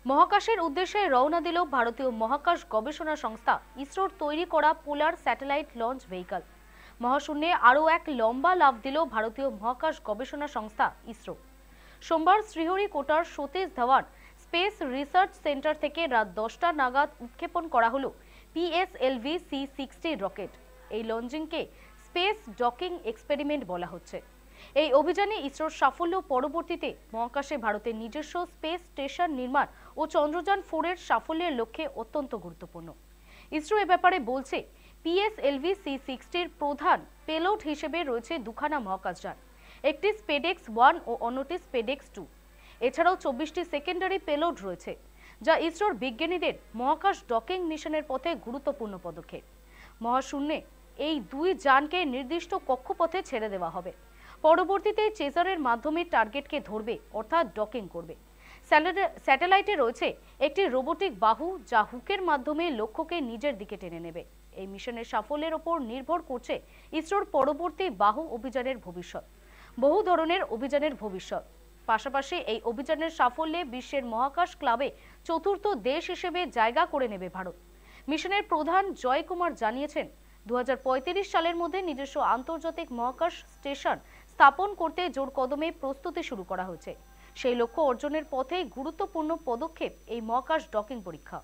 মহাকাশের উদ্দেশ্যে রওনা দিল ভারতীয় মহাকাশ গবেষণা সংস্থা ইসরোর তৈরি করা পোলার স্যাটেলাইট লঞ্চ ভেহিকল। মহাশূন্যে আরও এক লম্বা লাফ দিল ভারতীয় মহাকাশ গবেষণা সংস্থা ইসরো। সোমবার শ্রীহরিকোটার Satish Dhawan space research centre থেকে রাত 10টা নাগাদ উৎক্ষেপণ করা হলো PSLV C-60 রকেট। এই লঞ্চিংকে স্পেস ডকিং এক্সপেরিমেন্ট বলা হচ্ছে। এই অভিযানে ইসরোর সাফল্য পরবর্তীতে মহাকাশে ভারতের নিজস্ব স্পেস স্টেশন নির্মাণ ও চন্দ্রযান 4 এর সাফল্যের লক্ষ্যে অত্যন্ত গুরুত্বপূর্ণ। ইসরো এ ব্যাপারে বলছে, PSLV C-60 এর প্রধান পেলোড হিসেবে রয়েছে দুখানা মহাকাশযান, একটি স্পেডেক্স 1 ও অন্যটি স্পেডেক্স 2। এছাড়াও 24টি সেকেন্ডারি পেলোড রয়েছে, যা ইসরোর বিজ্ঞানীদের মহাকাশ ডকিং মিশনের পথে গুরুত্বপূর্ণ পদক্ষেপ। মহাশূন্যে এই দুই যানকে নির্দিষ্ট কক্ষপথে ছেড়ে দেওয়া হবে। পরবর্তীতে চেজারের মাধ্যমে টার্গেটকে ধরবে, অর্থাৎ ডকিং করবে। স্যাটেলাইটে রয়েছে একটি রোবোটিক বাহু, যা হুকের মাধ্যমে লক্ষ্যকে নিজের দিকে টেনে নেবে। এই মিশনের সাফল্যের উপর নির্ভর করছে ইসরোর পরবর্তী বাহু অভিযানের ভবিষ্যৎ, বহু ধরনের অভিযানের ভবিষ্যৎ। পাশাপাশি এই অভিযানের সাফল্যে বিশ্বের মহাকাশ ক্লাবে চতুর্থ দেশ হিসেবে জায়গা করে নেবে ভারত। মিশনের প্রধান জয় কুমার জানিয়েছেন, 2035 সালের মধ্যে নিজস্ব আন্তর্জাতিক মহাকাশ স্টেশন স্থাপন করতে জোর কদমে প্রস্তুতি শুরু করা হয়েছে। সেই লক্ষ্য অর্জনের পথে গুরুত্বপূর্ণ পদক্ষেপ এই মহাকাশ ডকিং পরীক্ষা।